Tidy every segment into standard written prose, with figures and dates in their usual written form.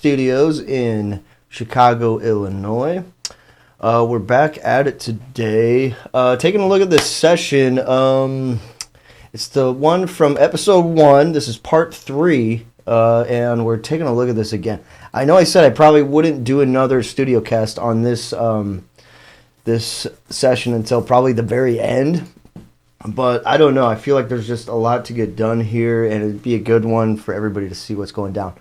Studios in Chicago, Illinois. We're back at it today. Taking a look at this session. It's the one from episode 1. This is part 3. And we're taking a look at this again. I know I said I probably wouldn't do another Studiocast on this this session until probably the very end. But I don't know. I feel like there's just a lot to get done here, and it'd be a good one for everybody to see what's going down.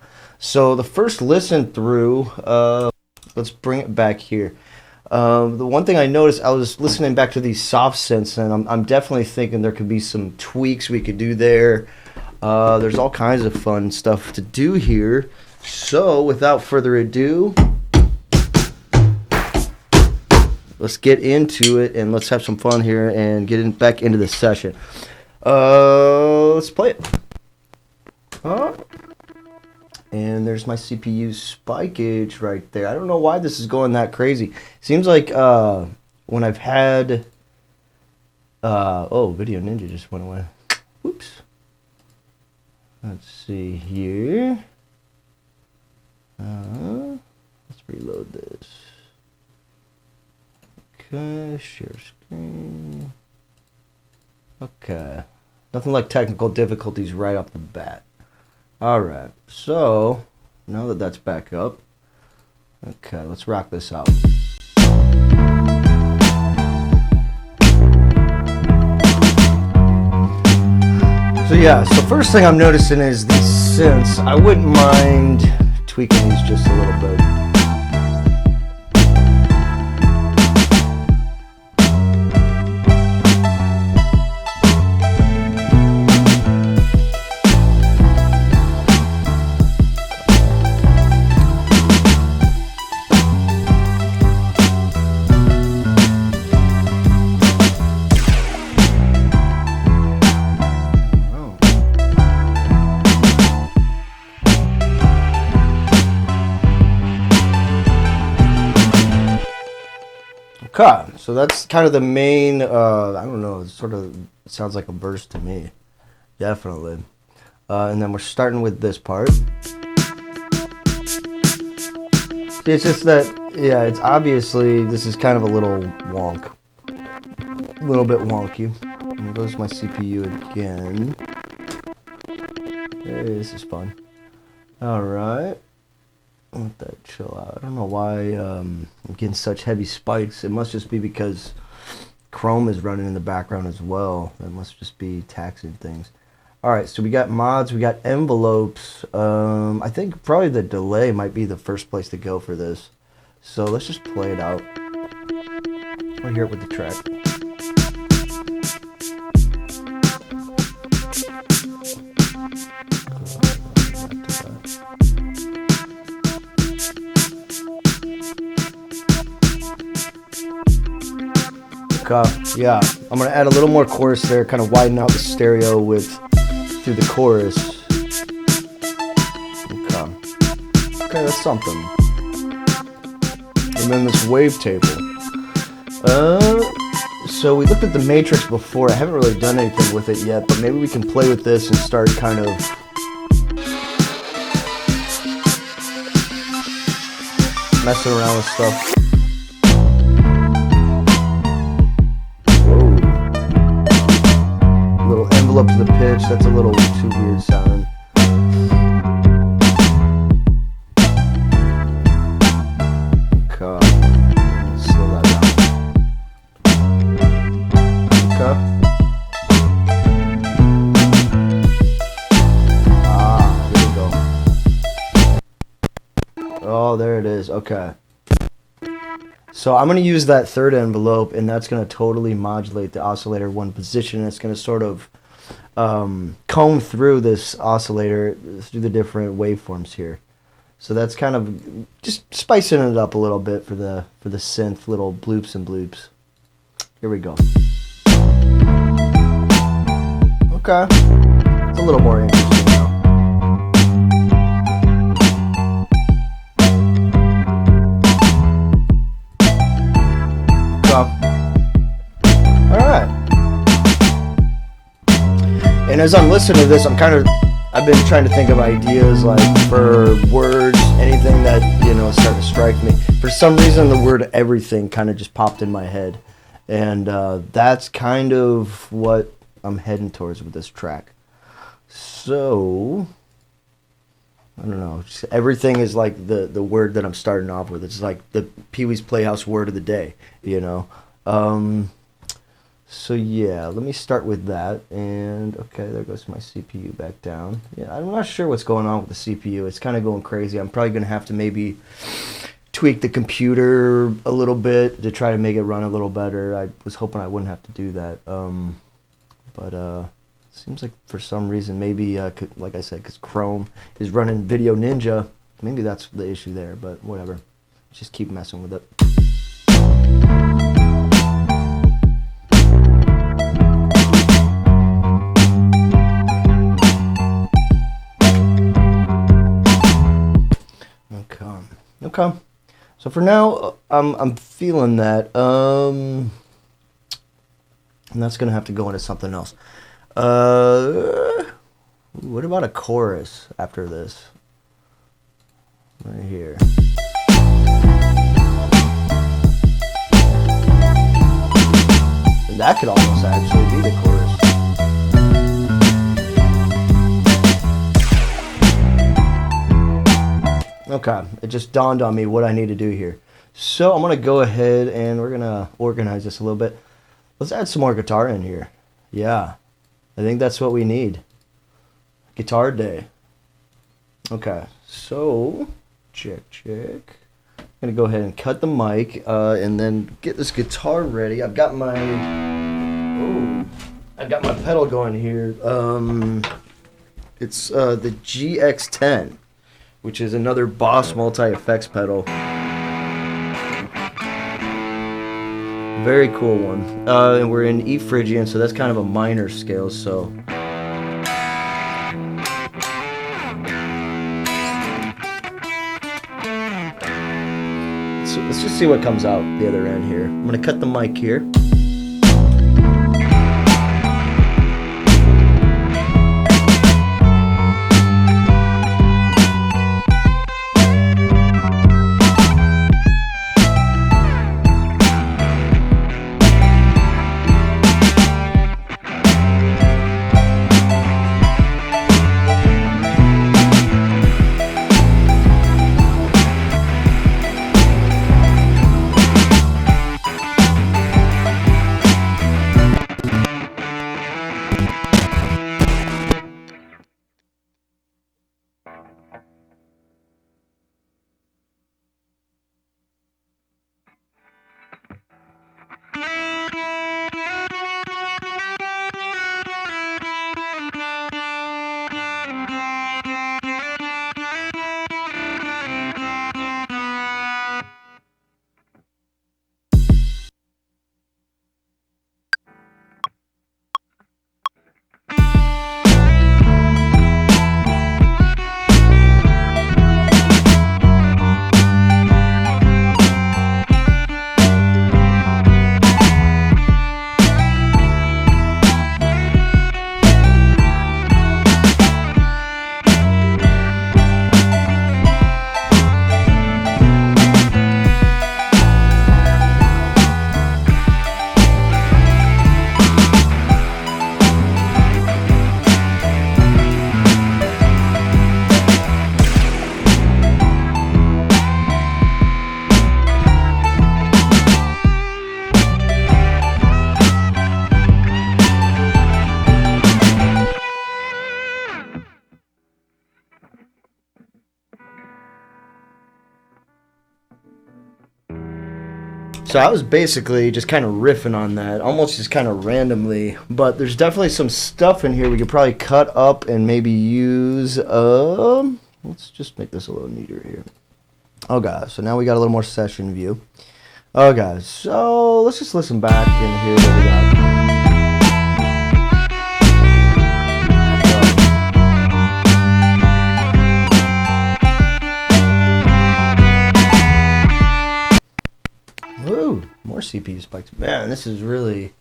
So the first listen through, let's bring it back here. The one thing I noticed, I was listening back to these soft synths, and I'm definitely thinking there could be some tweaks we could do there. There's all kinds of fun stuff to do here. So without further ado, let's get into it, and let's have some fun here and get back into the session. Let's play it. And there's my CPU spike gauge right there. I don't know why this is going that crazy. Seems like when I've had... Video Ninja just went away. Whoops. Let's see here. Let's reload this. Okay, share screen. Okay. Nothing like technical difficulties right off the bat. Alright, so now that that's back up, okay, let's rock this out. So yeah, so first thing I'm noticing is these synths. I wouldn't mind tweaking these just a little bit. Okay, so that's kind of the main, I don't know, it sounds like a verse to me. Definitely. And then we're starting with this part. It's just that, yeah, it's obviously, this is kind of a little wonk. A little bit wonky. There goes my CPU again. Hey, this is fun. Alright. Let that chill out. I don't know why I'm getting such heavy spikes. It must just be because Chrome is running in the background as well. That must just be taxing things. Alright, so we got mods, we got envelopes. I think probably the delay might be the first place to go for this. So let's just play it out. We'll hear it with the track. Yeah, I'm gonna add a little more chorus there, kind of widen out the stereo through the chorus. Okay, that's something. And then this wavetable. So we looked at the matrix before. I haven't really done anything with it yet, but maybe we can play with this and start kind of messing around with stuff. Up to the pitch, that's a little too weird sounding. Okay, slow that down. Okay. Here we go. Oh, there it is. Okay. So I'm going to use that third envelope, and that's going to totally modulate the oscillator one position. It's going to sort of comb through this oscillator through the different waveforms here. So that's kind of just spicing it up a little bit for the synth, little bloops and bloops. Here we go. Okay, it's a little more interesting now. Alright. And as I'm listening to this, I've been trying to think of ideas like for words, anything strike me. For some reason, the word everything kind of just popped in my head. And that's kind of what I'm heading towards with this track. So, I don't know. Just everything is like the word that I'm starting off with. It's like the Pee-wee's Playhouse word of the day, you know. So yeah, let me start with that. And okay, there goes my CPU back down. Yeah, I'm not sure what's going on with the CPU. It's kind of going crazy. I'm probably going to have to maybe tweak the computer a little bit to try to make it run a little better. I was hoping I wouldn't have to do that. But seems like for some reason, maybe, like I said, because Chrome is running Video Ninja, maybe that's the issue there, but whatever. Just keep messing with it. Okay. So for now, I'm feeling that. And that's gonna have to go into something else. What about a chorus after this? Right here. That could almost actually be the chorus. Okay, it just dawned on me what I need to do here. So I'm going to go ahead and we're going to organize this a little bit. Let's add some more guitar in here. Yeah, I think that's what we need. Guitar day. Okay, so check. I'm going to go ahead and cut the mic and then get this guitar ready. I've got my pedal going here. It's the GX10. Which is another Boss multi-effects pedal. Very cool one. And we're in E Phrygian, so that's kind of a minor scale, so. So let's just see what comes out the other end here. I'm gonna cut the mic here. So I was basically just kind of riffing on that, almost just kind of randomly. But there's definitely some stuff in here we could probably cut up and maybe use. Let's just make this a little neater here. Oh, guys. So now we got a little more session view. Oh, guys. So let's just listen back and hear what we got. Woo! More CPU spikes. Man, this is really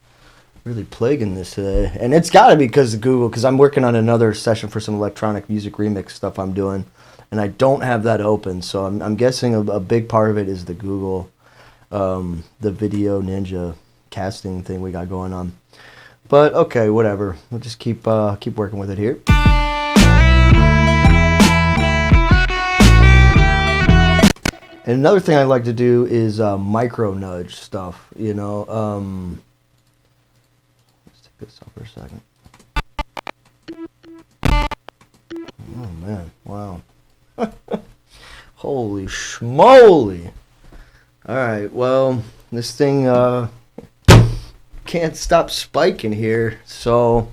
plaguing this today. And it's got to be because of Google, because I'm working on another session for some electronic music remix stuff I'm doing. and I don't have that open, so I'm guessing a big part of it is the Google, the Video Ninja casting thing we got going on. But okay, whatever. We'll just keep working with it here. And another thing I like to do is micro nudge stuff. You know, let's take this off for a second. Oh man, wow. Holy schmoly. Alright, well, this thing can't stop spiking here, so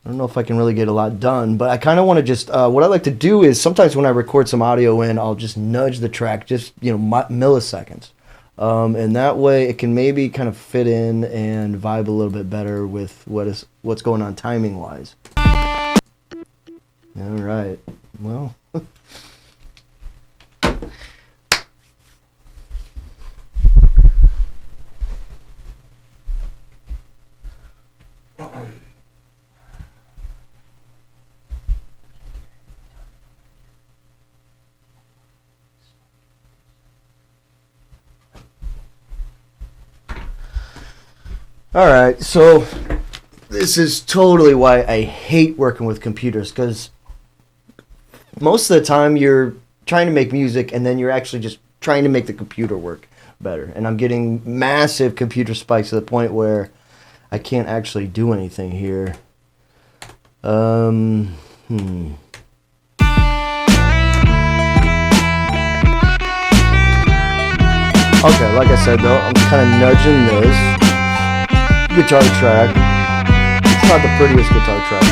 I don't know if I can really get a lot done, but I kind of want to just, what I like to do is sometimes when I record some audio in, I'll just nudge the track just, milliseconds. And that way it can maybe kind of fit in and vibe a little bit better with what's going on timing-wise. All right. Well. All right, so this is totally why I hate working with computers, because most of the time you're trying to make music and then you're actually just trying to make the computer work better. And I'm getting massive computer spikes to the point where I can't actually do anything here. Okay, like I said though, I'm kind of nudging this guitar track. It's not the prettiest guitar track.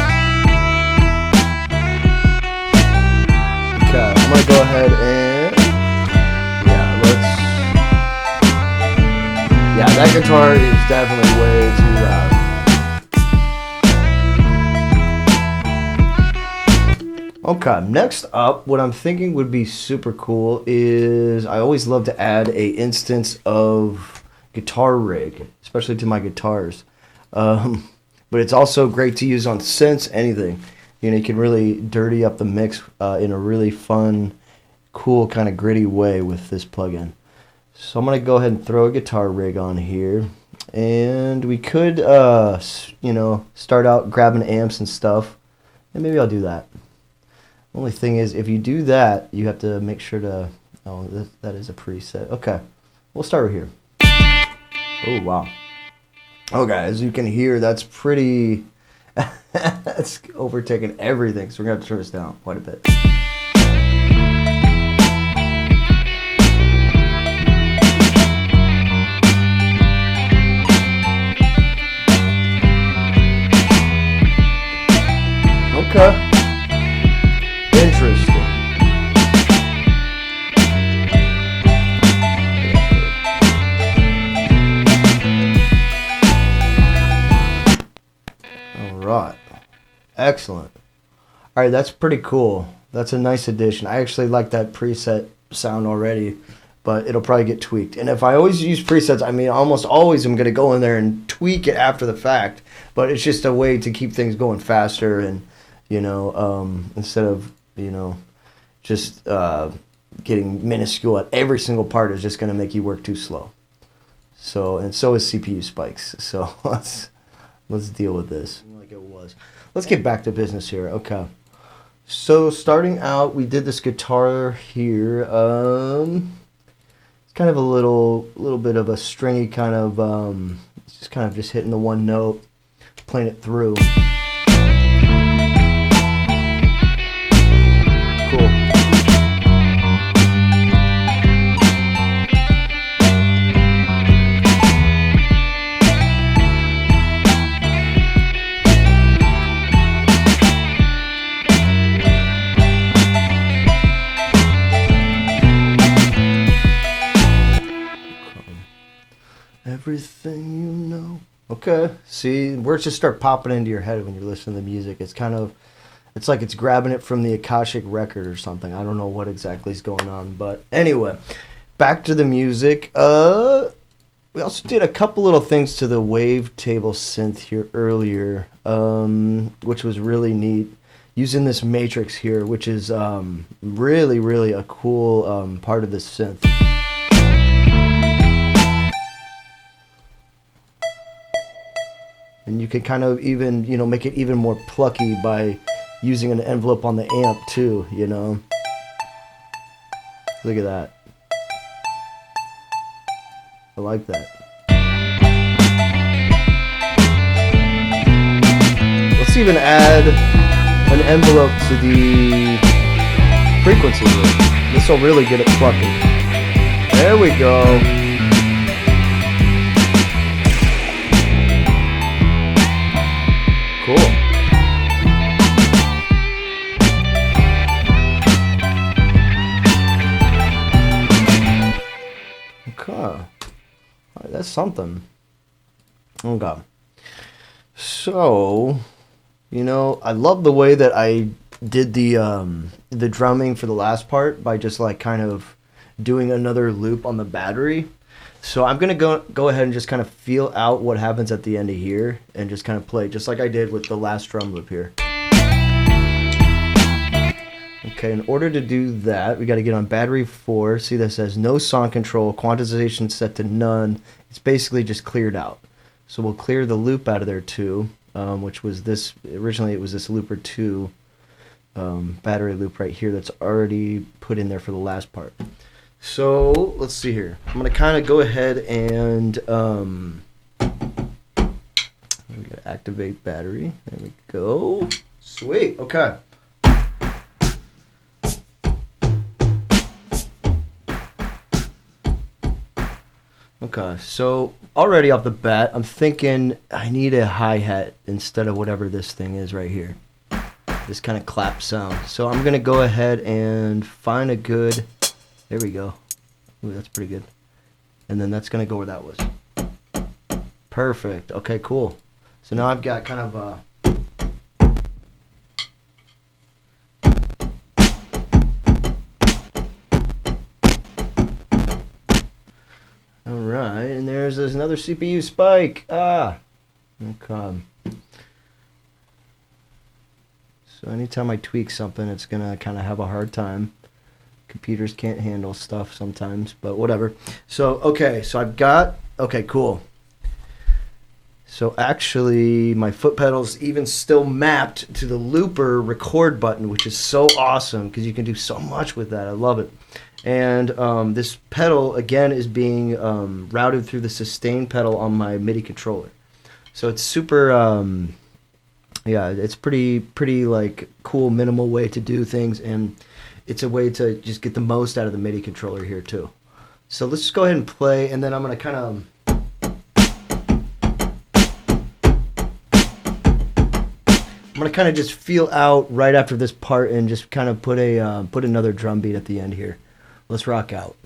Okay, I'm gonna go ahead and that guitar is definitely way too loud. Okay, next up, what I'm thinking would be super cool is I always love to add a instance of guitar rig, especially to my guitars. But it's also great to use on synths, anything. You can really dirty up the mix in a really fun, cool, kind of gritty way with this plugin. So I'm going to go ahead and throw a guitar rig on here. And we could, start out grabbing amps and stuff. And maybe I'll do that. Only thing is, if you do that, you have to make sure to... Oh, that is a preset. Okay, we'll start right here. Oh, wow. Okay, as you can hear, that's pretty... That's overtaking everything, so we're going to have to turn this down quite a bit. Okay. Interesting. Right. Excellent. All right, that's pretty cool. That's a nice addition. I actually like that preset sound already, but it'll probably get tweaked. And if I always use presets, I mean, almost always I'm going to go in there and tweak it after the fact, but it's just a way to keep things going faster and, instead of, just getting minuscule at every single part is just going to make you work too slow. So is CPU spikes. So let's deal with this. It was. Let's get back to business here. Okay. So starting out, we did this guitar here. It's kind of a little bit of a stringy kind of, it's just kind of just hitting the one note, playing it through. Cool. Everything you know. Okay. See, words just start popping into your head when you're listening to music. It's like it's grabbing it from the Akashic record or something. I don't know what exactly is going on. But anyway, back to the music. We also did a couple little things to the wavetable synth here earlier, which was really neat. using this matrix here, which is really, really a cool part of this synth. And you can kind of even, make it even more plucky by using an envelope on the amp too, Look at that. I like that. Let's even add an envelope to the frequency loop. This will really get it plucking. There we go. Cool. Okay. That's something. Okay. So, I love the way that I did the drumming for the last part by just like kind of doing another loop on the battery. So I'm going to go ahead and just kind of feel out what happens at the end of here and just kind of play just like I did with the last drum loop here. Okay, in order to do that, we got to get on battery 4. See, that says no song control, quantization set to none. It's basically just cleared out. So we'll clear the loop out of there too, which was this, originally it was this looper 2 battery loop right here that's already put in there for the last part. So let's see here. I'm going to kind of go ahead and I'm going to activate battery. There we go. Sweet. Okay. Okay, so already off the bat, I'm thinking I need a hi-hat instead of whatever this thing is right here. This kind of clap sound. So I'm going to go ahead and find a good... There we go. Ooh, that's pretty good. And then that's going to go where that was. Perfect. Okay, cool. So now I've got kind of a... Alright, and there's another CPU spike. Ah! Okay. So anytime I tweak something, it's going to kind of have a hard time. Computers can't handle stuff sometimes, but whatever. So, okay, so I've got... Okay, cool. So actually, my foot pedal's even still mapped to the looper record button, which is so awesome because you can do so much with that. I love it. And this pedal, again, is being routed through the sustain pedal on my MIDI controller. So it's super... yeah, it's pretty like cool, minimal way to do things, and it's a way to just get the most out of the MIDI controller here too. So let's just go ahead and play, and then I'm gonna kind of just feel out right after this part, and just kind of put another drum beat at the end here. Let's rock out.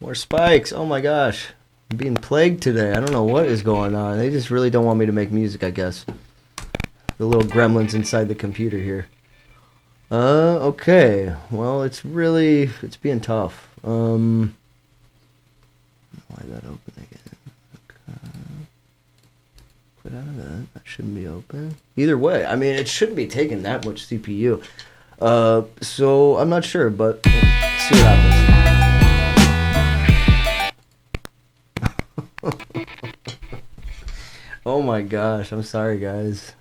More spikes. Oh my gosh. I'm being plagued today. I don't know what is going on. They just really don't want me to make music, I guess. The little gremlins inside the computer here. Okay. Well, it's being tough. Why that open again? Okay. Quit out of that. That shouldn't be open. Either way, I mean, it shouldn't be taking that much CPU. So I'm not sure, but let's see what happens. Oh my gosh, I'm sorry guys.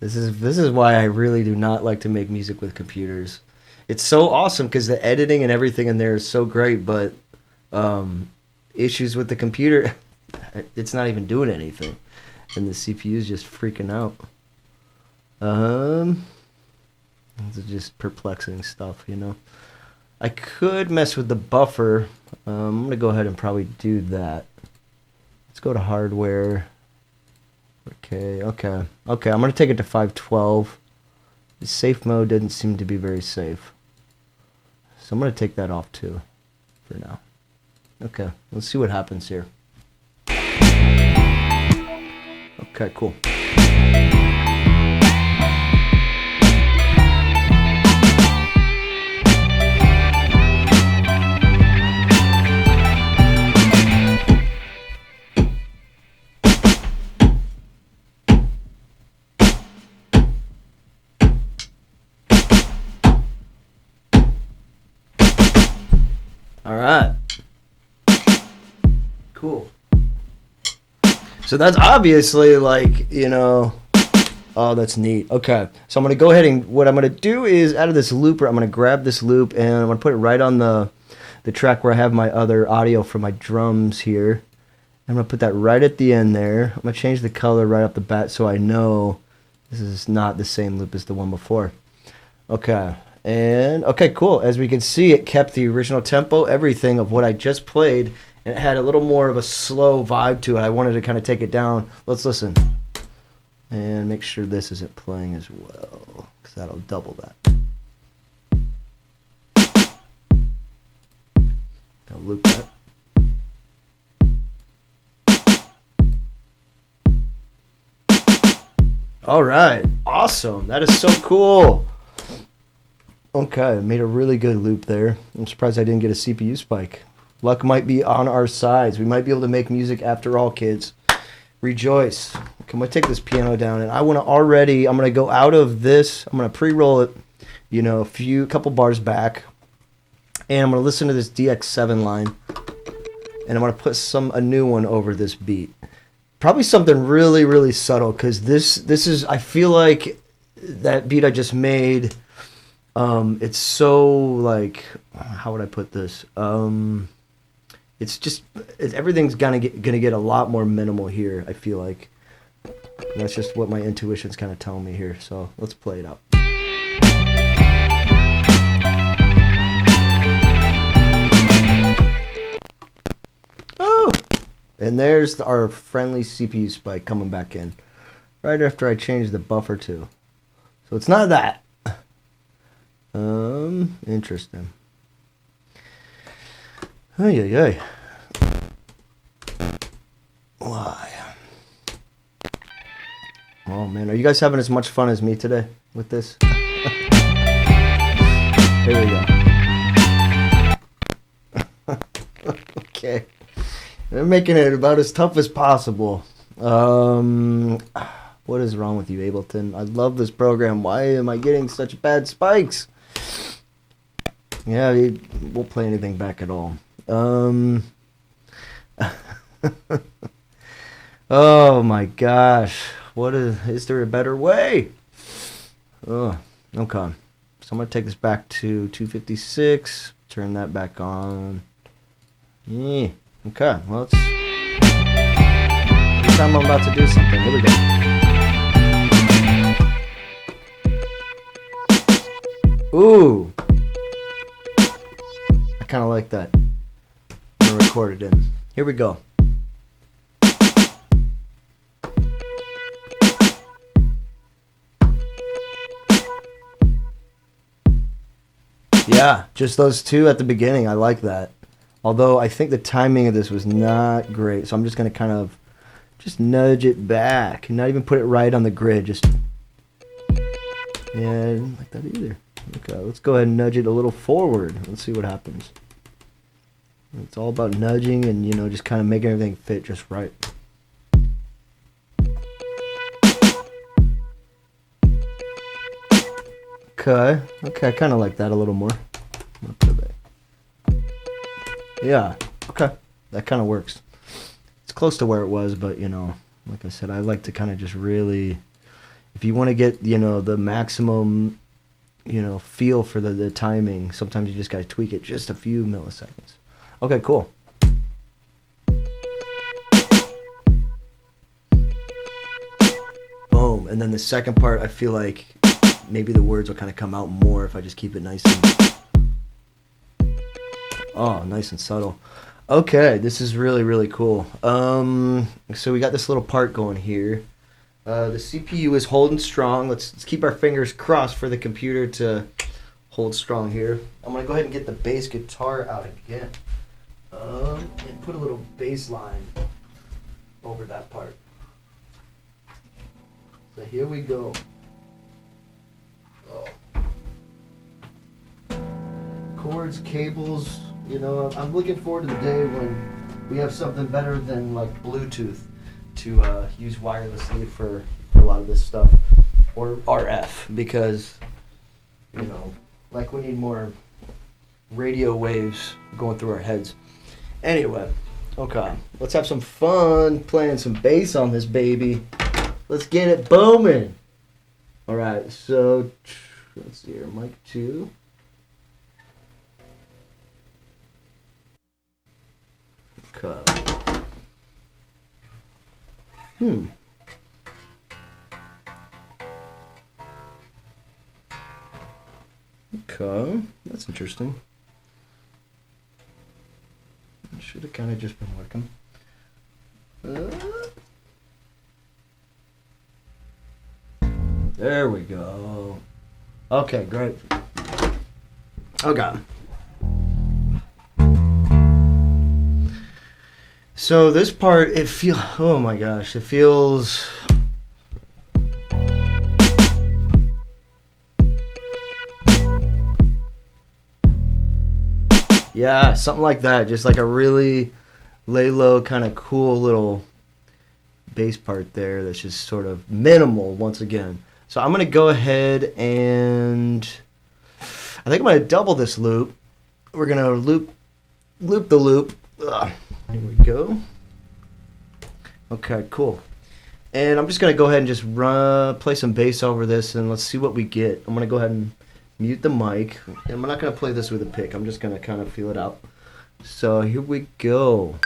This is why I really do not like to make music with computers. It's so awesome because the editing and everything in there is so great, but issues with the computer, it's not even doing anything. And the CPU is just freaking out. This is just perplexing stuff, I could mess with the buffer. I'm going to go ahead and probably do that. Let's go to hardware. Okay. I'm going to take it to 512. The safe mode didn't seem to be very safe. So I'm going to take that off too for now. Okay, let's see what happens here. Okay, cool. All right. Cool. So that's obviously like, oh, that's neat. Okay. So I'm going to go ahead and what I'm going to do is out of this looper, I'm going to grab this loop and I'm going to put it right on the track where I have my other audio for my drums here. I'm going to put that right at the end there. I'm going to change the color right off the bat so I know this is not the same loop as the one before. Okay. And, okay, cool. As we can see, it kept the original tempo, everything of what I just played, and it had a little more of a slow vibe to it. I wanted to kind of take it down. Let's listen. And make sure this isn't playing as well, because that'll double that. I'll loop that. All right, awesome. That is so cool. Okay, I made a really good loop there. I'm surprised I didn't get a CPU spike. Luck might be on our sides. We might be able to make music after all, kids. Rejoice. Okay, I'm going to take this piano down, and I'm going to go out of this. I'm going to pre-roll it, a couple bars back, and I'm going to listen to this DX7 line, and I'm going to put a new one over this beat. Probably something really, really subtle, because this is, I feel like that beat I just made, it's so, like, how would I put this? Everything's gonna get a lot more minimal here, I feel like. And that's just what my intuition's kind of telling me here, so let's play it out. Oh! And there's our friendly CPU spike coming back in. Right after I changed the buffer too. So it's not that. Interesting. Ay. Why? Oh man, are you guys having as much fun as me today with this? Here we go. Okay. They're making it about as tough as possible. What is wrong with you, Ableton? I love this program. Why am I getting such bad spikes? Yeah, it won't play anything back at all. Oh my gosh. Is there a better way? Oh, okay. So I'm going to take this back to 256. Turn that back on. Yeah. Okay, well, every time I'm about to do something. Here we go. Ooh. I kind of like that. I'm going to record it in. Here we go. Yeah, just those two at the beginning. I like that. Although I think the timing of this was not great, so I'm just going to kind of just nudge it back. Not even put it right on the grid. Just, yeah, I didn't like that either. Okay, let's go ahead and nudge it a little forward. Let's see what happens. It's all about nudging and, just kind of making everything fit just right. Okay, I kind of like that a little more. I'm gonna put it back. Yeah, okay, that kind of works. It's close to where it was, but like I said, I like to kind of just really, if you want to get the maximum feel for the timing, sometimes you just gotta tweak it just a few milliseconds. Okay, cool. Boom. And then the second part, I feel like maybe the words will kind of come out more if I just keep it nice and nice and subtle. Okay, this is really, really cool. So we got this little part going here. The CPU is holding strong. Let's keep our fingers crossed for the computer to hold strong here. I'm gonna go ahead and get the bass guitar out again, and put a little bass line over that part. So here we go. Cords, cables, I'm looking forward to the day when we have something better than like Bluetooth to use wirelessly for a lot of this stuff, or RF, because like we need more radio waves going through our heads. Anyway, okay, let's have some fun playing some bass on this baby. Let's get it booming. All right, so let's see here, mic 2. Okay. Okay, that's interesting. It should have kind of just been working. There we go. Okay, great. Okay. So this part, oh my gosh, it feels... Yeah, something like that. Just like a really lay low, kind of cool little bass part there that's just sort of minimal once again. So I'm going to go ahead and I think I'm going to double this loop. We're going to loop the loop. Ugh. Here we go. Okay, cool. And I'm just going to go ahead and just play some bass over this and let's see what we get. I'm going to go ahead and mute the mic. And I'm not going to play this with a pick. I'm just going to kind of feel it out. So here we go.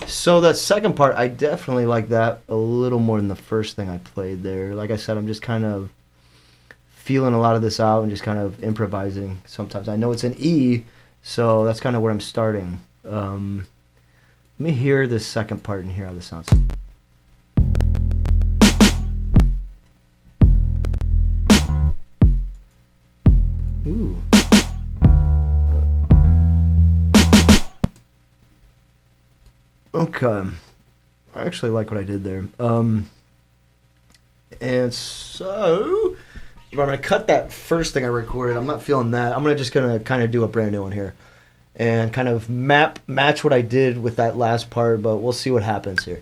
So that second part, I definitely like that a little more than the first thing I played there. Like I said, I'm just kind of feeling a lot of this out and just kind of improvising sometimes. I know it's an E, so that's kind of where I'm starting. Let me hear this second part and hear how this sounds. Ooh. Okay, I actually like what I did there. And so, if I'm going to cut that first thing I recorded, I'm not feeling that. I'm just going to kind of do a brand new one here. And kind of match what I did with that last part, but we'll see what happens here.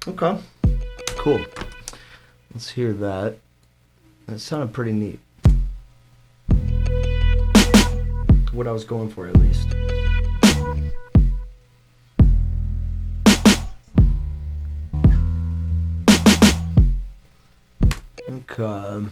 Okay, cool. Let's hear that. That sounded pretty neat. What I was going for, at least. Okay.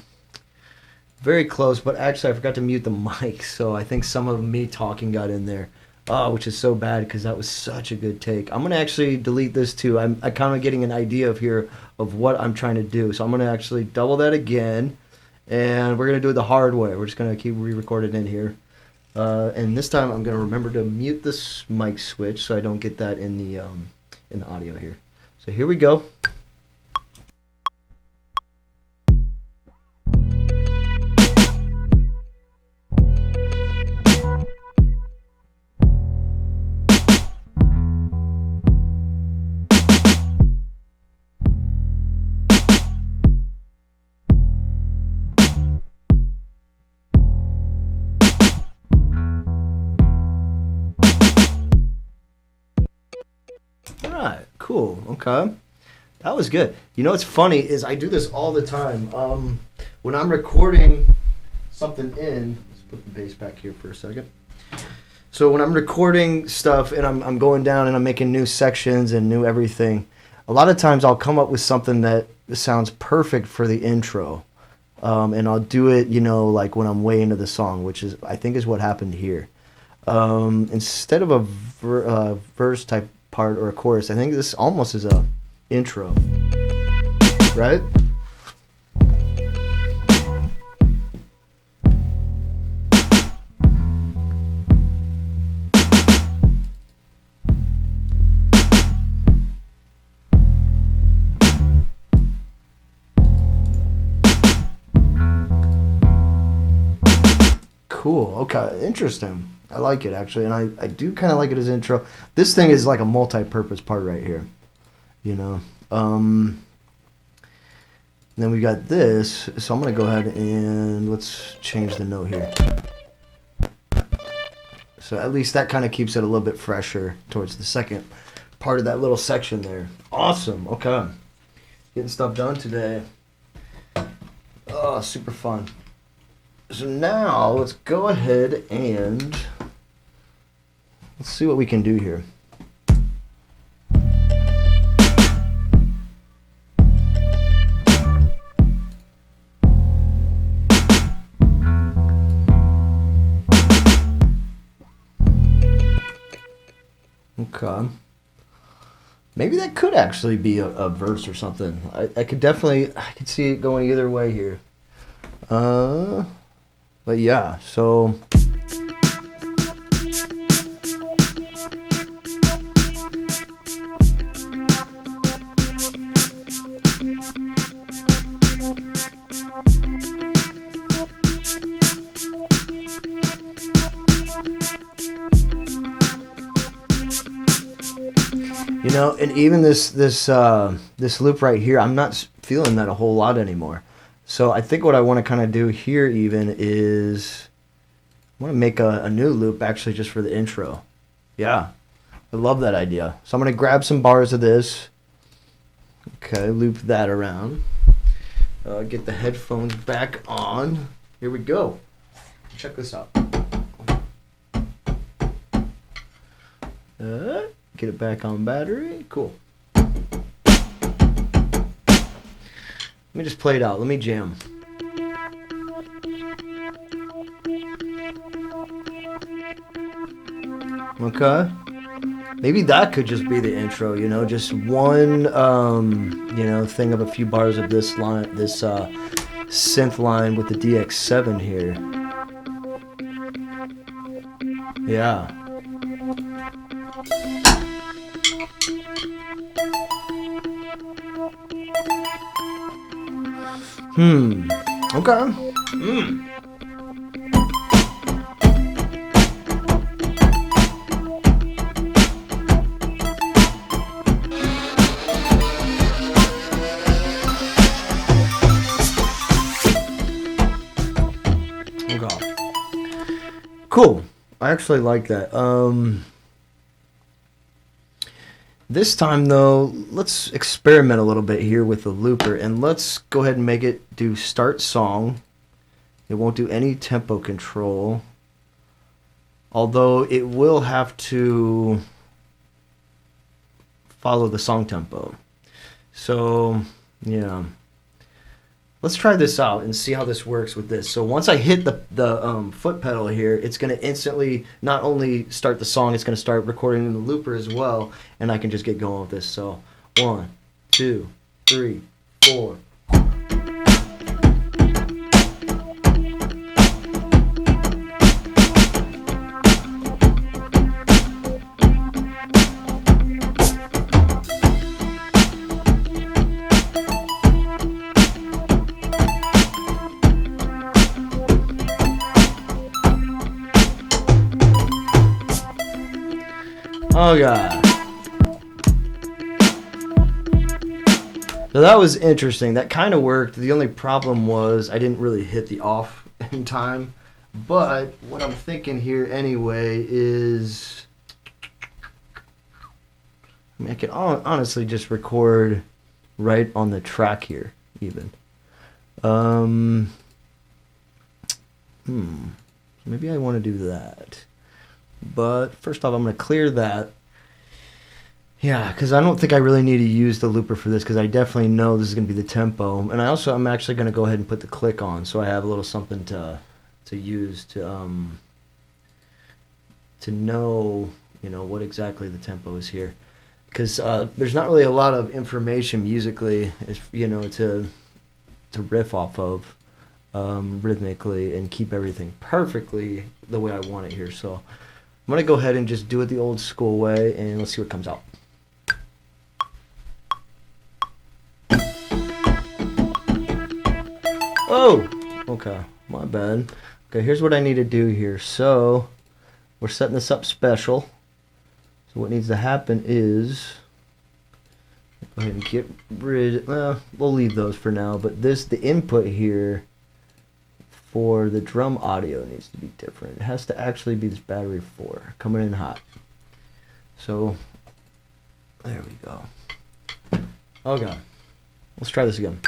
Very close, but actually I forgot to mute the mic, so I think some of me talking got in there. Oh, which is so bad because that was such a good take. I'm going to actually delete this too. I'm kind of getting an idea of what I'm trying to do. So I'm going to actually double that again. And we're going to do it the hard way. We're just going to keep re-recording in here. And this time I'm going to remember to mute this mic switch so I don't get that in the audio here. So here we go. Alright, cool. Okay. That was good. You know what's funny is I do this all the time. When I'm recording something in, let's put the bass back here for a second. So when I'm recording stuff and I'm going down and I'm making new sections and new everything, a lot of times I'll come up with something that sounds perfect for the intro. And I'll do it, like when I'm way into the song, which I think is what happened here. Instead of a verse type part or a chorus, I think this almost is a intro, right? Cool. Okay. Interesting. I like it actually, and I do kind of like it as intro. This thing is like a multi-purpose part right here, you know. Then we got this, so I'm gonna go ahead and let's change the note here. So at least that kind of keeps it a little bit fresher towards the second part of that little section there. Awesome. Okay. Getting stuff done today. Oh, super fun. So now let's go ahead and let's see what we can do here. Okay. Maybe that could actually be a verse or something. I could see it going either way here. But yeah, so you know, and even this loop right here, I'm not feeling that a whole lot anymore. So I think what I want to kind of do here even is I want to make a new loop actually just for the intro. Yeah, I love that idea. So I'm going to grab some bars of this. Okay, loop that around. Get the headphones back on. Here we go. Check this out. Get it back on battery. Cool. Let me just play it out. Let me jam. Okay. Maybe that could just be the intro, you know, just one, you know, thing of a few bars of this line, this synth line with the DX7 here. Yeah. Okay. Okay. Cool. I actually like that. This time, though, let's experiment a little bit here with the looper, and let's go ahead and make it do start song. It won't do any tempo control, although it will have to follow the song tempo. So, yeah. Let's try this out and see how this works with this. So once I hit the foot pedal here, it's going to instantly not only start the song, it's going to start recording in the looper as well, and I can just get going with this. So 1, 2, 3, 4. Oh god. So that was interesting. That kind of worked. The only problem was I didn't really hit the off in time. But what I'm thinking here anyway is, I mean, I can honestly just record right on the track here even. Maybe I want to do that. But first off, I'm going to clear that. Yeah, because I don't think I really need to use the looper for this, because I definitely know this is going to be the tempo. And I'm actually going to go ahead and put the click on, so I have a little something to use to know, you know, what exactly the tempo is here. Because there's not really a lot of information musically, you know, to riff off of rhythmically and keep everything perfectly the way I want it here. So I'm going to go ahead and just do it the old school way, and let's see what comes out. Oh, okay, my bad. Okay, here's what I need to do here. So we're setting this up special. So what needs to happen is, go ahead and get rid, well, we'll leave those for now, but the input here for the drum audio needs to be different. It has to actually be this battery 4 coming in hot. So there we go. Okay, let's try this again.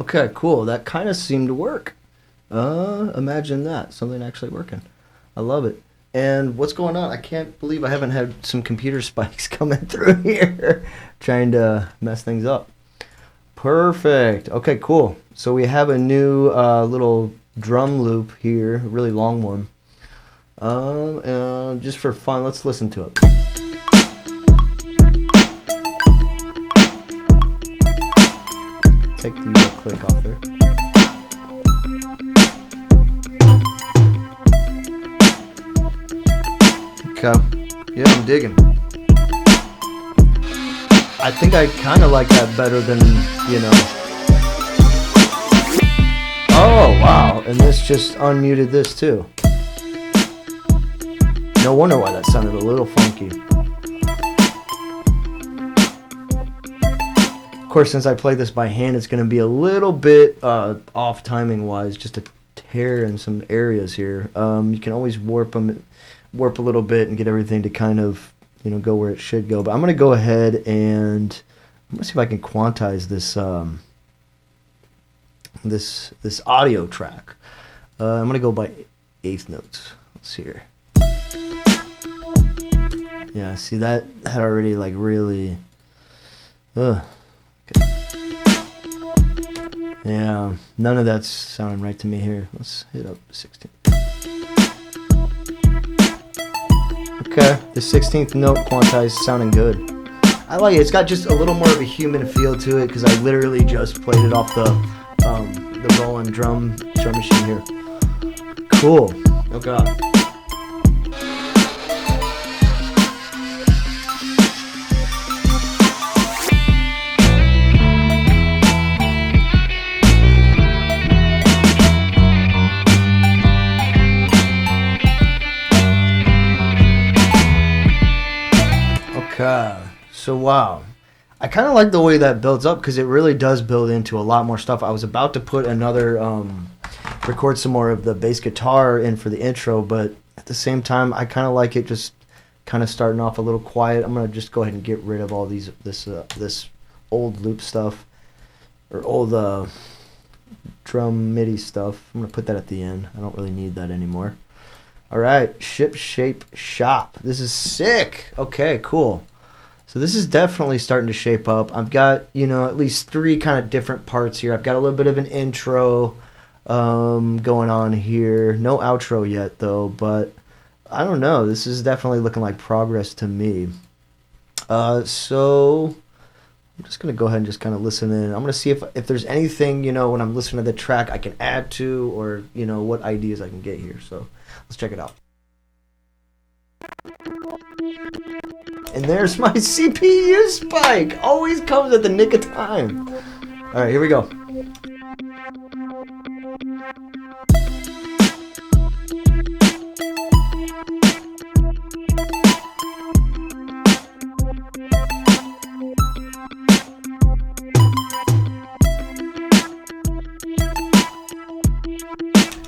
Okay, cool. That kind of seemed to work. Imagine that. Something actually working. I love it. And what's going on? I can't believe I haven't had some computer spikes coming through here trying to mess things up. Perfect. Okay, cool. So we have a new little drum loop here, a really long one. And just for fun, let's listen to it. Take the click off there. Okay. Yeah, I'm digging. I think I kind of like that better than, you know. Oh, wow. And this just unmuted this too. No wonder why that sounded a little funky. Of course, since I play this by hand, it's going to be a little bit off timing wise, just a tear in some areas here. You can always warp a little bit and get everything to kind of, you know, go where it should go. But I'm going to go ahead and I'm going to see if I can quantize this this audio track. I'm going to go by eighth notes. Let's see here. Yeah, see that already like really. Okay. Yeah, none of that's sounding right to me here. Let's hit up 16. Okay, the 16th note quantized sounding good. I like it. It's got just a little more of a human feel to it because I literally just played it off the rolling drum machine here. Cool. Oh god. So wow, I kind of like the way that builds up because it really does build into a lot more stuff. I was about to put another, record some more of the bass guitar in for the intro, but at the same time, I kind of like it just kind of starting off a little quiet. I'm gonna just go ahead and get rid of all this old loop stuff or old drum MIDI stuff. I'm gonna put that at the end. I don't really need that anymore. All right, Ship Shape Shop. This is sick. Okay, cool. So this is definitely starting to shape up. I've got, you know, at least 3 kind of different parts here. I've got a little bit of an intro going on here. No outro yet, though, but I don't know. This is definitely looking like progress to me. So I'm just going to go ahead and just kind of listen in. I'm going to see if there's anything, you know, when I'm listening to the track I can add to or, you know, what ideas I can get here. So let's check it out. And there's my CPU spike. Always comes at the nick of time. All right, here we go.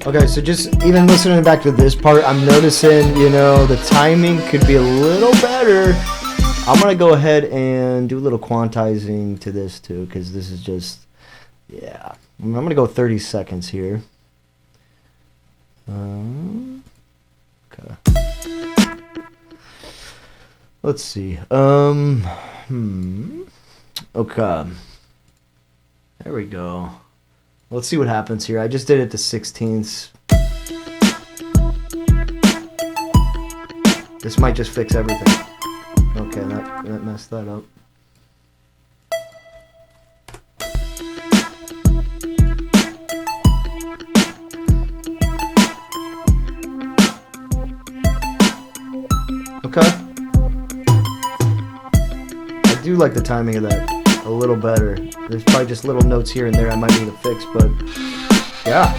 Okay, so just even listening back to this part, I'm noticing, you know, the timing could be a little better. I'm going to go ahead and do a little quantizing to this too, because this is just, yeah. I'm going to go 30 seconds here. Okay. Let's see. Okay. There we go. Let's see what happens here. I just did it to 16ths. This might just fix everything. Okay, that messed that up. Okay. I do like the timing of that a little better. There's probably just little notes here and there I might need to fix, but yeah.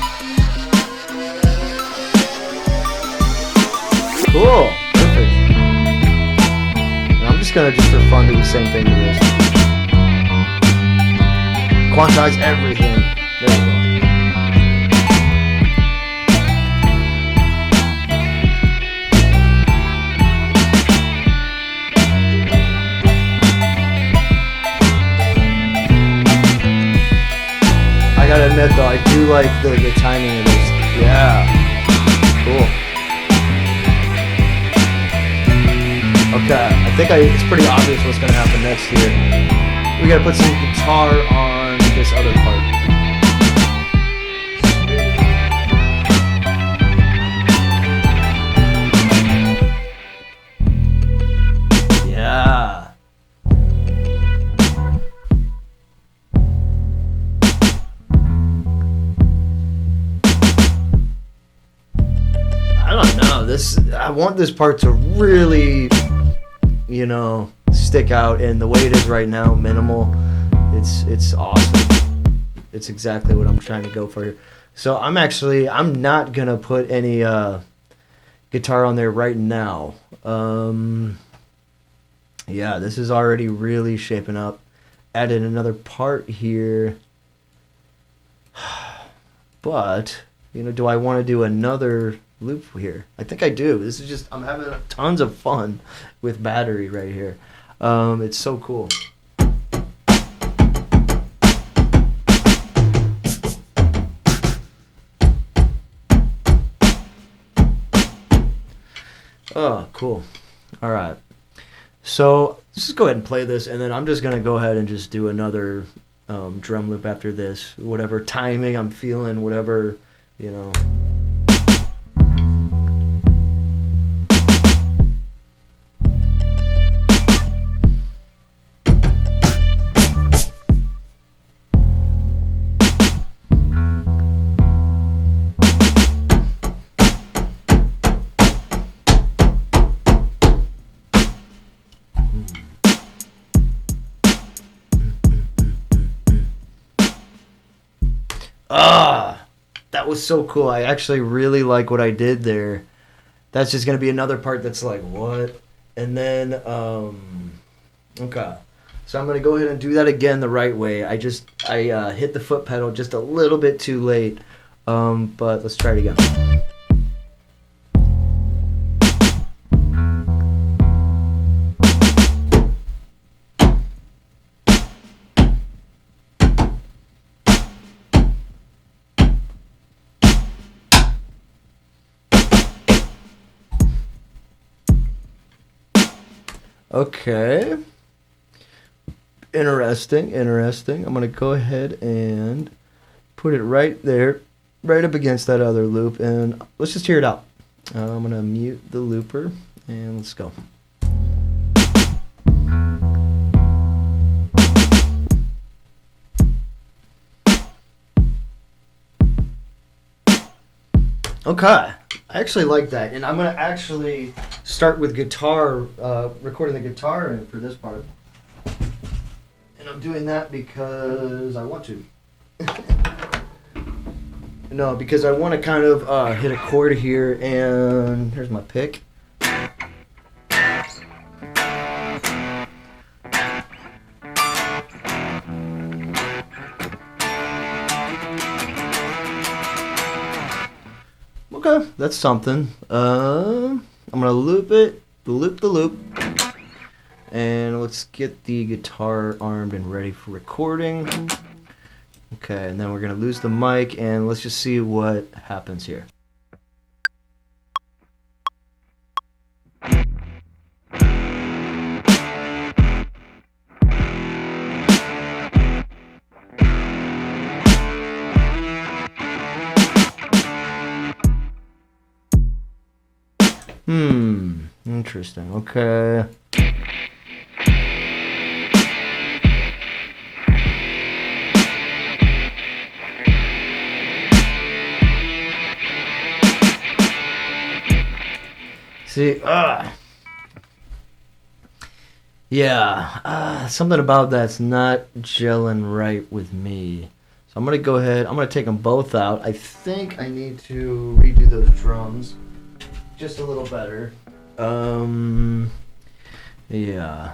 Cool. Perfect. And I'm just gonna, just for fun, do the same thing to this. Quantize everything. There we go. I gotta admit though, I do like the timing of this. Yeah. Cool. Okay, I think it's pretty obvious what's gonna happen next here. We gotta put some guitar on this other part. Yeah. I don't know. I want this part to really, you know, stick out, and the way it is right now, minimal, it's awesome. It's exactly what I'm trying to go for here. So I'm not gonna put any guitar on there right now. Yeah, this is already really shaping up. Added another part here, but you know, do I want to do another loop here? I think I do. This is just, I'm having tons of fun with battery right here. It's so cool. Oh, cool. All right. So let's just go ahead and play this, and then I'm just going to go ahead and just do another drum loop after this. Whatever timing I'm feeling, whatever, you know. That was so cool. I actually really like what I did there. That's just going to be another part that's like, what? And then, okay. So I'm going to go ahead and do that again the right way. I hit the foot pedal just a little bit too late. But let's try it again. Okay. Interesting. I'm going to go ahead and put it right there, right up against that other loop, and let's just hear it out. I'm going to mute the looper, and let's go. Okay. I actually like that, and I'm going to actually start with guitar, recording the guitar for this part. And I'm doing that because I want to. No, because I want to kind of hit a chord here, and here's my pick. Okay, that's something. I'm gonna loop it, loop the loop, and let's get the guitar armed and ready for recording. Okay, and then we're gonna lose the mic, and let's just see what happens here. Interesting. Okay. See, yeah, something about that's not gelling right with me. So I'm gonna go ahead. I'm gonna take them both out. I think I need to redo those drums just a little better. Yeah.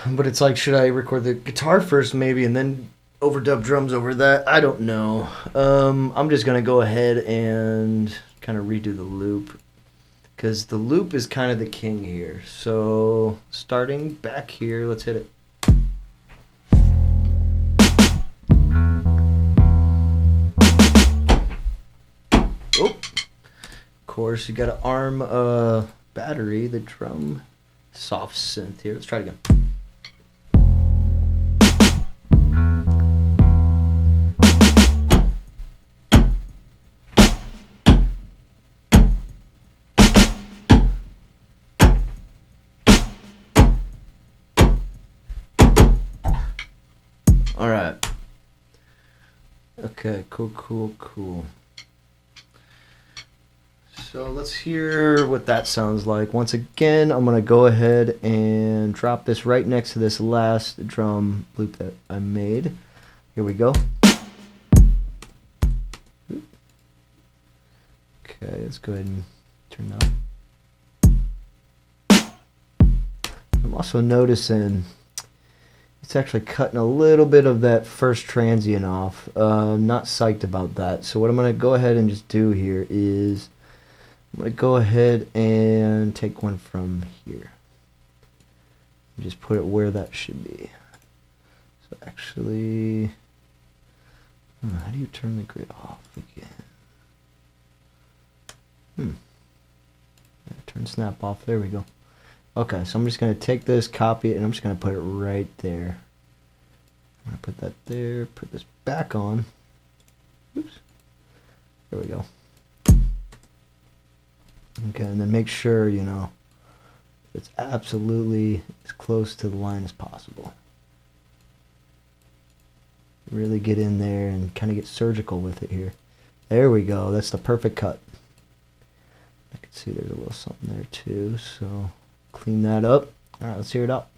But it's like, should I record the guitar first, maybe, and then overdub drums over that? I don't know. I'm just gonna go ahead and kind of redo the loop, because the loop is kind of the king here. So starting back here, let's hit it. Oh, of course you got to arm battery, the drum soft synth here. Let's try it again. All right. Okay, cool. So let's hear what that sounds like. Once again, I'm going to go ahead and drop this right next to this last drum loop that I made. Here we go. Okay, let's go ahead and turn that up. I'm also noticing it's actually cutting a little bit of that first transient off. Not psyched about that. So what I'm going to go ahead and just do here is I'm going to go ahead and take one from here. And just put it where that should be. So actually, how do you turn the grid off again? Turn snap off. There we go. Okay, so I'm just going to take this, copy it, and I'm just going to put it right there. I'm going to put that there, put this back on. Oops. There we go. Okay, and then make sure, it's absolutely as close to the line as possible. Really get in there and kind of get surgical with it here. There we go. That's the perfect cut. I can see there's a little something there too, so clean that up. All right, let's hear it out.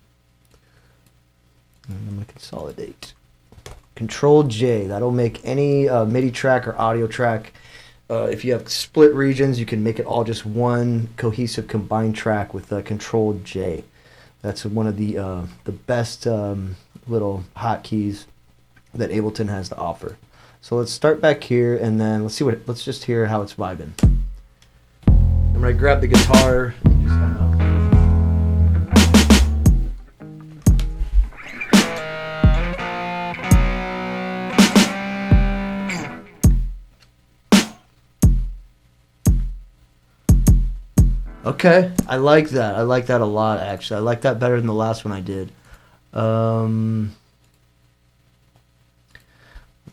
And I'm going to consolidate. Control J. That'll make any MIDI track or audio track. If you have split regions, you can make it all just one cohesive combined track with Control J. That's one of the best little hotkeys that Ableton has to offer. So let's start back here, and then let's just hear how it's vibing. I'm gonna grab the guitar. And just kind of Okay, I like that. I like that a lot, actually. I like that better than the last one I did.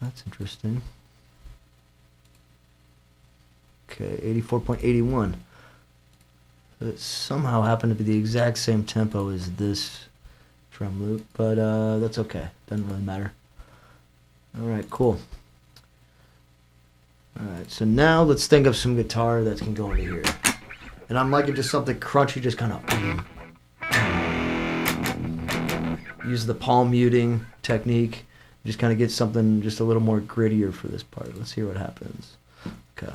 That's interesting. Okay, 84.81. It somehow happened to be the exact same tempo as this drum loop, but that's okay. Doesn't really matter. All right, cool. All right, so now let's think of some guitar that can go into here. And I'm liking just something crunchy, just kind of use the palm muting technique. Just kind of get something just a little more grittier for this part. Let's hear what happens. Okay.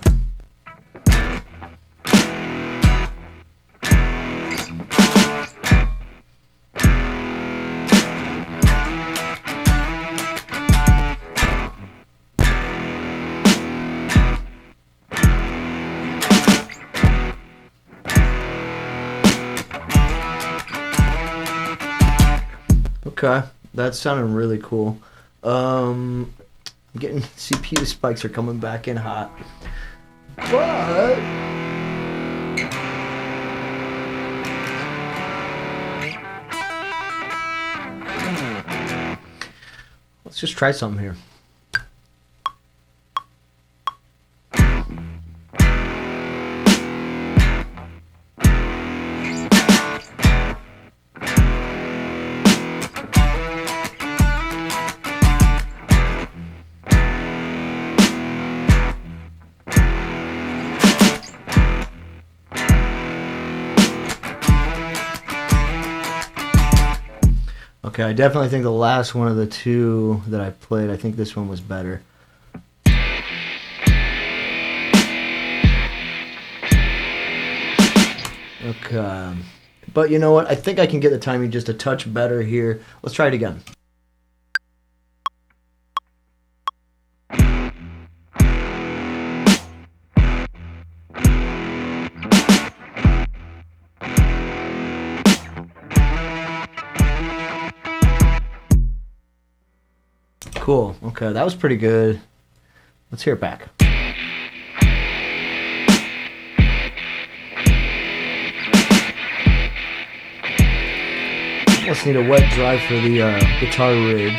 Okay, that's sounding really cool. I'm getting CPU spikes are coming back in hot. But let's just try something here. Okay, I definitely think the last one of the two that I played, I think this one was better. Okay. But you know what? I think I can get the timing just a touch better here. Let's try it again. Cool. Okay, that was pretty good. Let's hear it back. Let's need a wet drive for the guitar rig.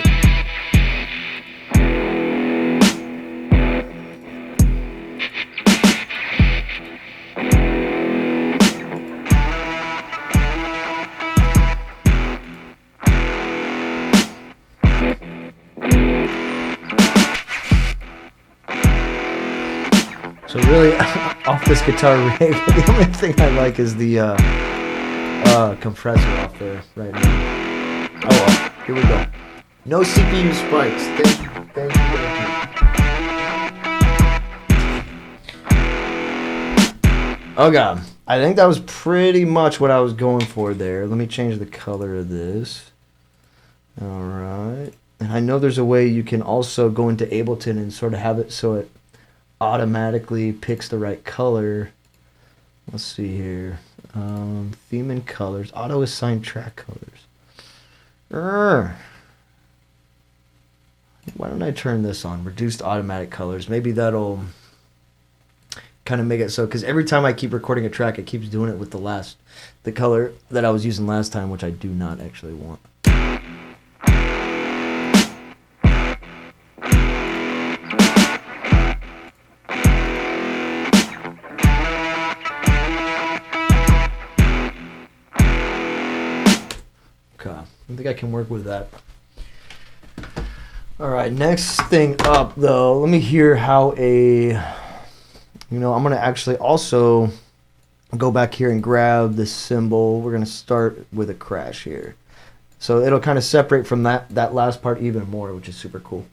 So really, off this guitar rig, the only thing I like is the compressor off there right now. Oh well, here we go. No CPU spikes. Thank you. Oh god, I think that was pretty much what I was going for there. Let me change the color of this. Alright. And I know there's a way you can also go into Ableton and sort of have it so it automatically picks the right color. Let's see here. Theme and colors. Auto assign track colors. Why don't I turn this on? Reduced automatic colors. Maybe that'll kind of make it so, because every time I keep recording a track, it keeps doing it with the color that I was using last time, which I do not actually want. I think I can work with that. Alright, next thing up though, let me hear how I'm going to actually also go back here and grab this cymbal. We're going to start with a crash here. So it'll kind of separate from that last part even more, which is super cool.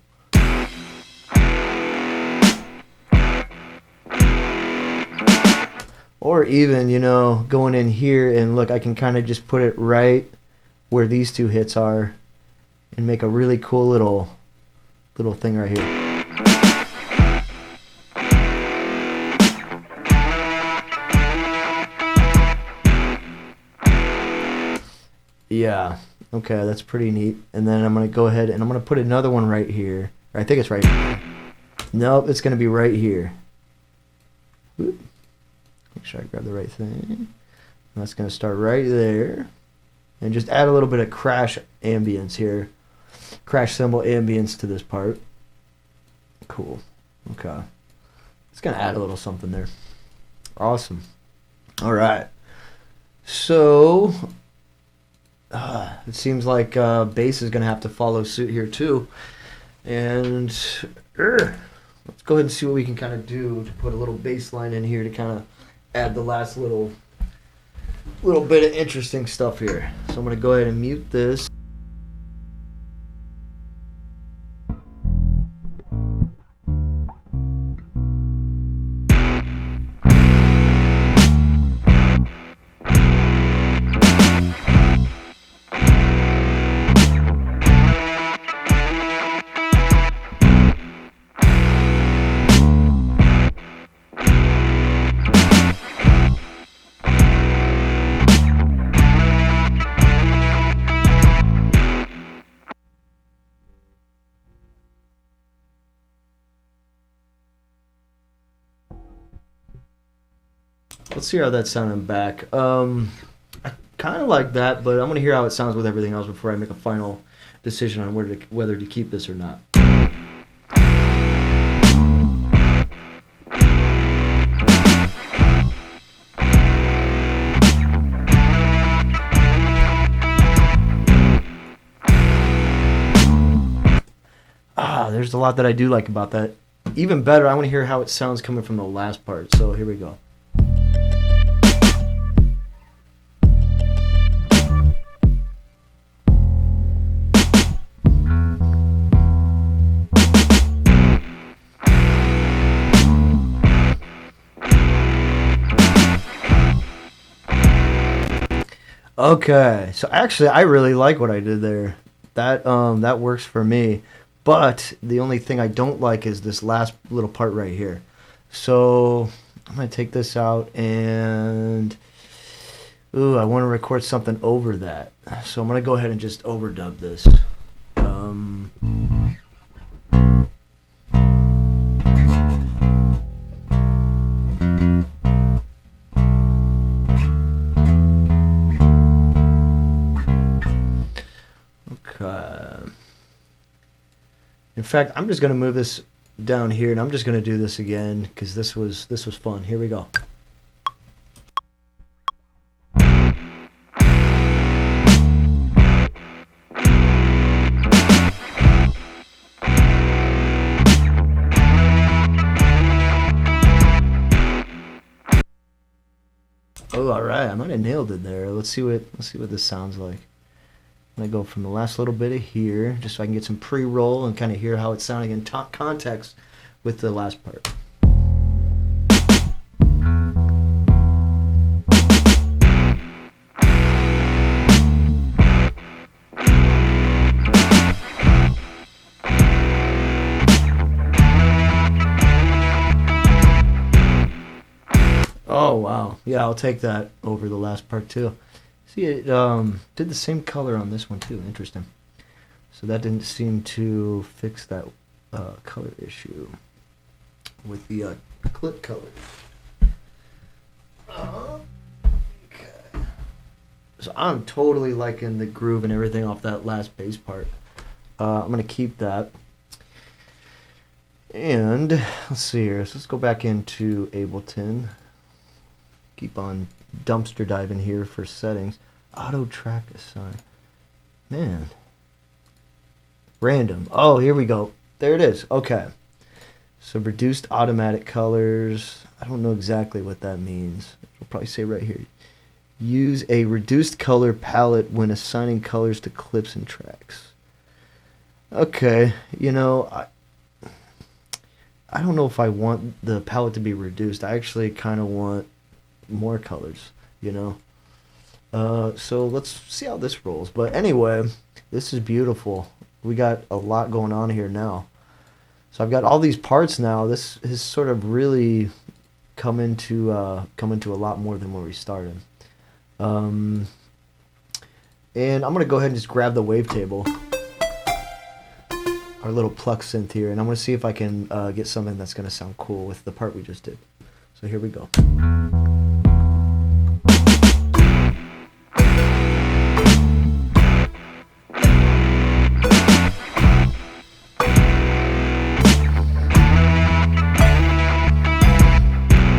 Or even, going in here and look, I can kind of just put it right where these two hits are and make a really cool little thing right here. Yeah, okay, that's pretty neat. And then I'm going to go ahead and I'm going to put another one right here. I think it's right here. Nope, it's going to be right here. Oop. Make sure I grab the right thing. And that's going to start right there. And just add a little bit of crash ambience here. Crash cymbal ambience to this part. Cool. Okay. It's going to add a little something there. Awesome. All right. So, it seems like bass is going to have to follow suit here too. And let's go ahead and see what we can kind of do to put a little bass line in here to kind of add the last little bit of interesting stuff here. So I'm going to go ahead and mute this. Let's see how that sounded back. I kind of like that, but I'm going to hear how it sounds with everything else before I make a final decision on whether to keep this or not. There's a lot that I do like about that. Even better, I want to hear how it sounds coming from the last part. So here we go. Okay, so actually, I really like what I did there. That works for me. But the only thing I don't like is this last little part right here. So I'm gonna take this out and ooh, I want to record something over that. So I'm gonna go ahead and just overdub this. Um, okay. In fact, I'm just gonna move this down here, and I'm just gonna do this again because this was fun. Here we go. Oh, all right. I might have nailed it there. Let's see what this sounds like. I'm gonna go from the last little bit of here, just so I can get some pre-roll and kind of hear how it's sounding in context with the last part. Oh wow, yeah, I'll take that over the last part too. See, it did the same color on this one too. Interesting. So that didn't seem to fix that color issue with the clip color. Okay. So I'm totally liking the groove and everything off that last bass part. I'm gonna keep that. And let's see here. So let's go back into Ableton. Keep on dumpster diving here for settings. Auto track assign. Man. Random. Oh, here we go. There it is. Okay. So reduced automatic colors. I don't know exactly what that means. It'll probably say right here. Use a reduced color palette when assigning colors to clips and tracks. Okay. I don't know if I want the palette to be reduced. I actually kind of want more colors. So let's see how this rolls. But anyway, this is beautiful. We got a lot going on here now. So I've got all these parts now. This has sort of really come into a lot more than when we started. And I'm gonna go ahead and just grab the wavetable, our little pluck synth here, and I'm gonna see if I can get something that's gonna sound cool with the part we just did. So here we go.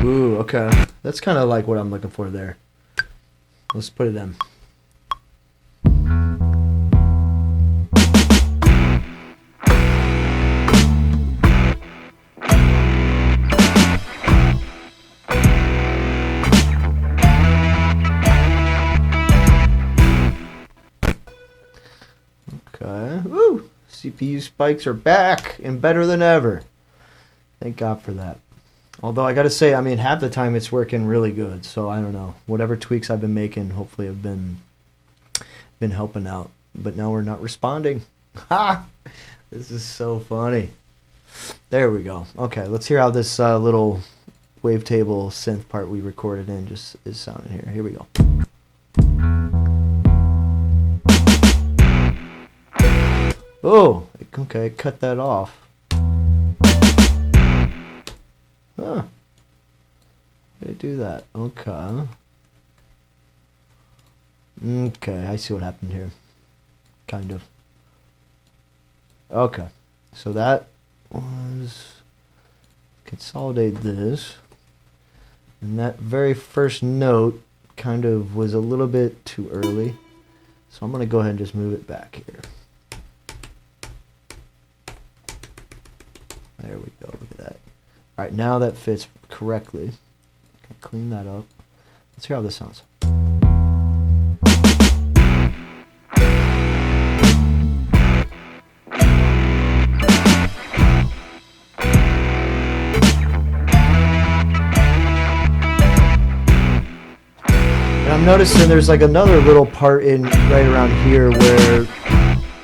Ooh, okay. That's kind of like what I'm looking for there. Let's put it in. Okay. Woo! CPU spikes are back and better than ever. Thank God for that. Although I gotta say, I mean, half the time it's working really good. So I don't know. Whatever tweaks I've been making, hopefully have been helping out. But now we're not responding. Ha! This is so funny. There we go. Okay, let's hear how this little wavetable synth part we recorded in just is sounding here. Here we go. Oh, okay, cut that off. Huh. They do that. Okay. Okay, I see what happened here. Kind of. Okay. So that was... Consolidate this. And that very first note kind of was a little bit too early. So I'm going to go ahead and just move it back here. There we go. Look at that. All right, now that fits correctly. Clean that up. Let's hear how this sounds. And I'm noticing there's like another little part in right around here where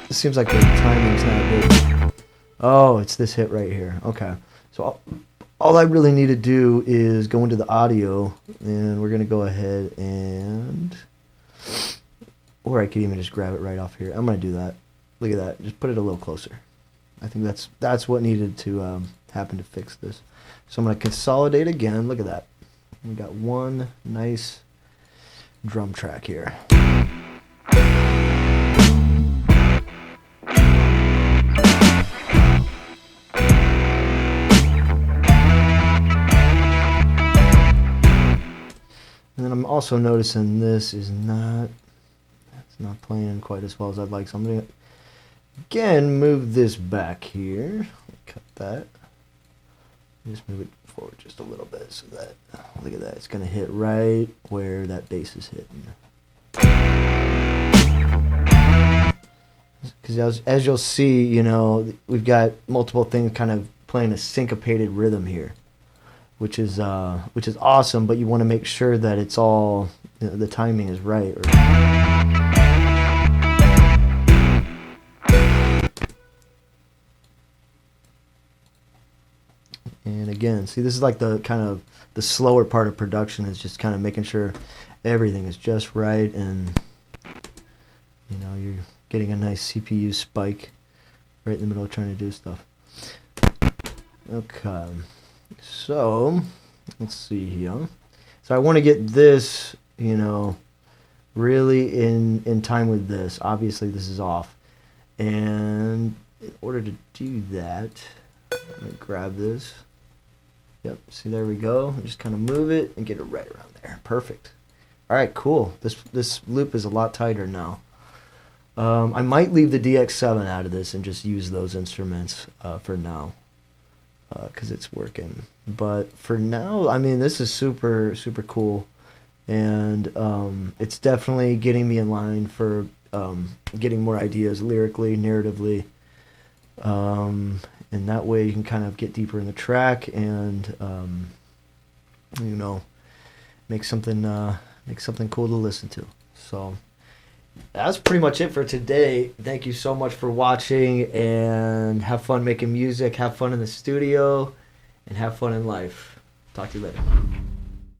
it seems like the timing's not good. Oh, it's this hit right here. Okay. So all I really need to do is go into the audio, and we're going to go ahead and... Or I could even just grab it right off here. I'm going to do that. Look at that. Just put it a little closer. I think that's what needed to happen to fix this. So I'm going to consolidate again. Look at that. We got one nice drum track here. And then I'm also noticing this is not playing quite as well as I'd like. So I'm going to, again, move this back here. Cut that. Just move it forward just a little bit so that, look at that, it's going to hit right where that bass is hitting. Because as you'll see, you know, we've got multiple things kind of playing a syncopated rhythm here, which is awesome, but you want to make sure that it's all, you know, the timing is right. And again, see, this is like the kind of the slower part of production, is just kind of making sure everything is just right, and you know, you're getting a nice CPU spike right in the middle of trying to do stuff. Okay, so let's see here. So I want to get this, you know, really in time with this. Obviously this is off, and in order to do that, I'm going to grab this. Yep, see, there we go. Just kind of move it and get it right around there. Perfect. All right, cool. This loop is a lot tighter now. I might leave the DX7 out of this and just use those instruments for now, because it's working. But for now, I mean, this is super, super cool. And it's definitely getting me in line for getting more ideas lyrically, narratively. And that way you can kind of get deeper in the track and, you know, make something cool to listen to. So that's pretty much it for today. Thank you so much for watching, and have fun making music, have fun in the studio, and have fun in life. Talk to you later.